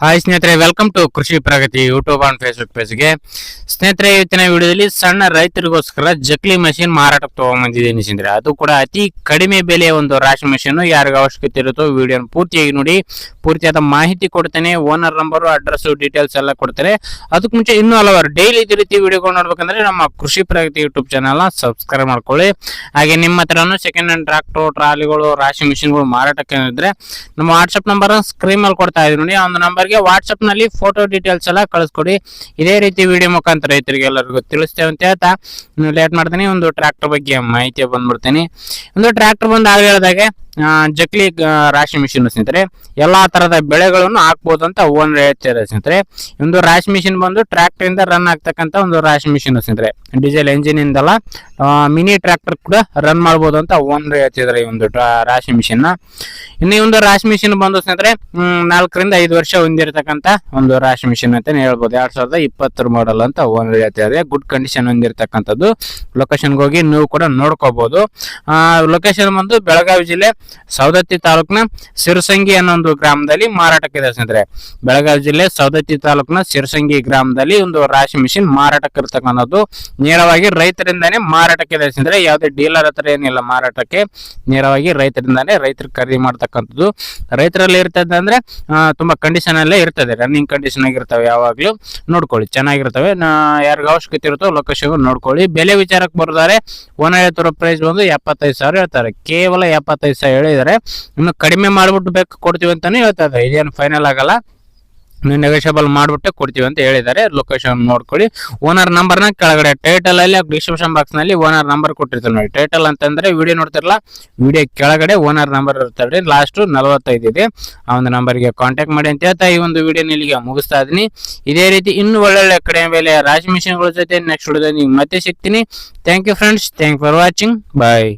Hi ಸ್ನೇಹಿತರೆ, welcome to ಕೃಷಿ ಪ್ರಗತಿ YouTube and Facebook ಪೇಜ್ಗೆ. ಸ್ನೇಹಿತರೆ, ಇವತ್ತಿನ ವಿಡಿಯೋದಲ್ಲಿ ಸಣ್ಣ ರೈತರಿಗೋಸ್ಕರ ಜಕ್ಲಿ ಮಷಿನ್ ಮಾರಾಟಕ್ಕೆ ತಗೊಂಡ್ಬಂದಿದ್ದೀನಿ ಸ್ನೇಹಿತರೆ. ಅದು ಕೂಡ ಅತಿ ಕಡಿಮೆ ಬೆಲೆಯ ಒಂದು ರಾಶಿ ಮಷೀನ್. ಯಾರಿಗ ಅವಶ್ಯಕತೆ ಇರುತ್ತೋ ವಿಡಿಯೋನ ಪೂರ್ತಿಯಾಗಿ ನೋಡಿ, ಪೂರ್ತಿಯಾದ ಮಾಹಿತಿ ಕೊಡ್ತೇನೆ. ಓನರ್ ನಂಬರು, ಅಡ್ರೆಸ್, ಡೀಟೇಲ್ಸ್ ಎಲ್ಲ ಕೊಡ್ತೇನೆ. ಅದಕ್ಕೆ ಮುಂಚೆ ಇನ್ನೂ ಹಲವಾರು ಡೈಲಿ ಇದೇ ರೀತಿ ವಿಡಿಯೋಗಳು ನೋಡ್ಬೇಕಂದ್ರೆ ನಮ್ಮ ಕೃಷಿ ಪ್ರಗತಿ ಯೂಟ್ಯೂಬ್ ಚಾನಲ್ನ ಸಬ್ಸ್ಕ್ರೈಬ್ ಮಾಡ್ಕೊಳ್ಳಿ. ಹಾಗೆ ನಿಮ್ಮ ಹತ್ರನೂ ಸೆಕೆಂಡ್ ಹ್ಯಾಂಡ್ ಟ್ರಾಕ್ಟರ್, ಟ್ರಾಲಿಗಳು, ರಾಶಿ ಮಿಷಿನ್ಗಳು ಮಾರಾಟಕ್ಕೆ ಇದ್ರೆ ನಮ್ಮ ವಾಟ್ಸ್ಆಪ್ ನಂಬರ್ ಸ್ಕ್ರೀನ್ ಮೇಲೆ ಕೊಡ್ತಾ ಇದ್ದೀನಿ ನೋಡಿ. ಆ ಒಂದು ನಂಬರ್ಗೆ ವಾಟ್ಸ್ಆಪ್ ನಲ್ಲಿ ಫೋಟೋ ಡೀಟೇಲ್ಸ್ ಎಲ್ಲ ಕಳಿಸ್ಕೊಡಿ. ಇದೇ ರೀತಿ ವಿಡಿಯೋ ಮುಖಾಂತರ ರೈತರಿಗೆ ಎಲ್ಲರಿಗೂ ತಿಳಿಸ್ತೇವೆ ಅಂತ ಹೇಳ್ತಾ ಲೇಟ್ ಮಾಡ್ತೀನಿ. ಒಂದು ಟ್ರಾಕ್ಟರ್ ಬಗ್ಗೆ ಮಾಹಿತಿ ಬಂದ್ಬಿಡ್ತೀನಿ. ಒಂದು ಟ್ರಾಕ್ಟರ್ ಬಂದು ಆಗ ಹೇಳಿದಾಗೆ ಜಕ್ಲಿ ರಾಶಿ ಮಿಷಿನ್ ಸ್ನೇಹಿತರೆ, ಎಲ್ಲಾ ತರದ ಬೆಳೆಗಳನ್ನು ಹಾಕ್ಬೋದು ಅಂತ ಓನರ್ ಹೇಳ್ತಾರೆ ಸ್ನೇಹಿತರೆ. ಒಂದು ರಾಶಿ ಮಿಷಿನ್ ಬಂದು ಟ್ರಾಕ್ಟರ್ ಇಂದ ರನ್ ಆಗ್ತಕ್ಕಂತ ಒಂದು ರಾಶಿ ಮಿಷಿನ್ ಸ್ನೇಹಿತರೆ. ಡೀಸೆಲ್ ಎಂಜಿನ್ ಇಂದಲ್ಲ, ಮಿನಿ ಟ್ರಾಕ್ಟರ್ ಕೂಡ ರನ್ ಮಾಡ್ಬೋದು ಅಂತ ಓನರ್ ಹೇಳ್ತಿದ್ದಾರೆ ಈ ಒಂದು ರಾಶಿ ಮಿಷಿನ್ ನ. ಇನ್ನು ಈ ಒಂದು ರಾಶಿ ಮಿಷಿನ್ ಬಂದು ಸ್ನೇಹಿತರೆ 4 ರಿಂದ 5 ವರ್ಷ ಹೊಂದಿರತಕ್ಕಂತ ಒಂದು ರಾಶಿ ಮಿಷಿನ್ ಅಂತ ಹೇಳ್ಬೋದು. 2020 ಮಾಡೆಲ್ ಅಂತ ಓನರ್ ಹೇಳ್ತಿದ್ದಾರೆ. Good condition ಹೊಂದಿರತಕ್ಕಂಥದ್ದು. ಲೊಕೇಶನ್ಗೆ ಹೋಗಿ ನೀವು ಕೂಡ ನೋಡ್ಕೋಬಹುದು. ಲೊಕೇಶನ್ ಬಂದು ಬೆಳಗಾವಿ ಜಿಲ್ಲೆ ಸವದತ್ತಿ ತಾಲೂಕಿನ ಸಿರಸಂಗಿ ಅನ್ನೋ ಒಂದು ಗ್ರಾಮದಲ್ಲಿ ಮಾರಾಟಕ್ಕಿದೆ ಸ್ನೇಹಿತರೆ. ಬೆಳಗಾವಿ ಜಿಲ್ಲೆ ಸವದತ್ತಿ ತಾಲೂಕಿನ ಸಿರಸಂಗಿ ಗ್ರಾಮದಲ್ಲಿ ಒಂದು ರಾಶಿ ಮಿಷಿನ್ ಮಾರಾಟಕ್ಕೆ ಇರತಕ್ಕಂಥದ್ದು. ನೇರವಾಗಿ ರೈತರಿಂದಾನೇ ಮಾರಾಟಕ್ಕಿದೆ ಸ್ನೇಹಿತರೆ. ಯಾವುದೇ ಡೀಲರ್ ಹತ್ರ ಏನಿಲ್ಲ ಮಾರಾಟಕ್ಕೆ, ನೇರವಾಗಿ ರೈತರಿಂದಾನೇ ರೈತರು ಖರೀದಿ ಮಾಡ್ತಕ್ಕಂಥದ್ದು. ರೈತರಲ್ಲಿ ಇರ್ತದೆ ಅಂದ್ರೆ ತುಂಬಾ ಕಂಡೀಷನ್ ಅಲ್ಲೇ ಇರ್ತದೆ, ರನ್ನಿಂಗ್ ಕಂಡೀಷನ್ ಆಗಿರ್ತವೆ. ಯಾವಾಗ್ಲೂ ನೋಡ್ಕೊಳ್ಳಿ, ಚೆನ್ನಾಗಿರ್ತವೆ. ಯಾರಿಗ ಅವಶ್ಯಕತೆ ಇರುತ್ತೋ ಲೊಕೇಶನ್ ನೋಡ್ಕೊಳ್ಳಿ. ಬೆಲೆ ವಿಚಾರಕ್ಕೆ ಬರೋದಾರೆ ಓನರ್ ಹೇಳ್ತಿರೋ ಪ್ರೈಸ್ ಬಂದು 75,000 ಹೇಳ್ತಾರೆ. ಕೇವಲ 75,000 ಹೇಳಿದರೆ, ಇನ್ನು ಕಡಿಮೆ ಮಾಡ್ಬಿಟ್ಟು ಬೇಕು ಕೊಡ್ತೀವಿ ಅಂತಾನೆ ಹೇಳ್ತಾ ಇದ್ದಾರೆ. ಇದೇನು ಫೈನಲ್ ಆಗಲ್ಲ, ನೆಗೋಷಿಯಬಲ್ ಮಾಡ್ಬಿಟ್ಟೆ ಕೊಡ್ತೀವಿ ಅಂತ ಹೇಳಿದ್ದಾರೆ. ಲೊಕೇಶನ್ ನೋಡ್ಕೊಳ್ಳಿ. ಓನರ್ ನಂಬರ್ನ ಕೆಳಗಡೆ ಟೈಟಲ್ ಅಲ್ಲಿ ಡಿಸ್ಕ್ರಿಪ್ಷನ್ ಬಾಕ್ಸ್ ನಲ್ಲಿ ಓನರ್ ನಂಬರ್ ಕೊಟ್ಟಿರ್ತಾರೆ ನೋಡಿ. ಟೈಟಲ್ ಅಂತಂದ್ರೆ ವಿಡಿಯೋ ನೋಡ್ತಿರಲ್ಲ, ವಿಡಿಯೋ ಕೆಳಗಡೆ ಓನರ್ ನಂಬರ್ ಇರ್ತಾರೆ. ಲಾಸ್ಟ್ 45 ಇದೆ. ಆ ಒಂದು ನಂಬರ್ಗೆ ಕಾಂಟ್ಯಾಕ್ಟ್ ಮಾಡಿ ಅಂತ ಹೇಳ್ತಾ ಈ ಒಂದು ವಿಡಿಯೋ ಇಲ್ಲಿಗೆ ಮುಗಿಸ್ತಾ ಇದೀನಿ. ಇದೇ ರೀತಿ ಇನ್ನು ಒಳ್ಳೊಳ್ಳೆ ಕಡಿಮೆ ಬೆಲೆ ರಾಶಿ ಮಿಷಿನ್ಗಳ ಜೊತೆ ನೆಕ್ಸ್ಟ್ ವಿಡಿಯೋದಲ್ಲಿ ಮತ್ತೆ ಸಿಗ್ತೀನಿ. Thank you friends, thank for watching, bye.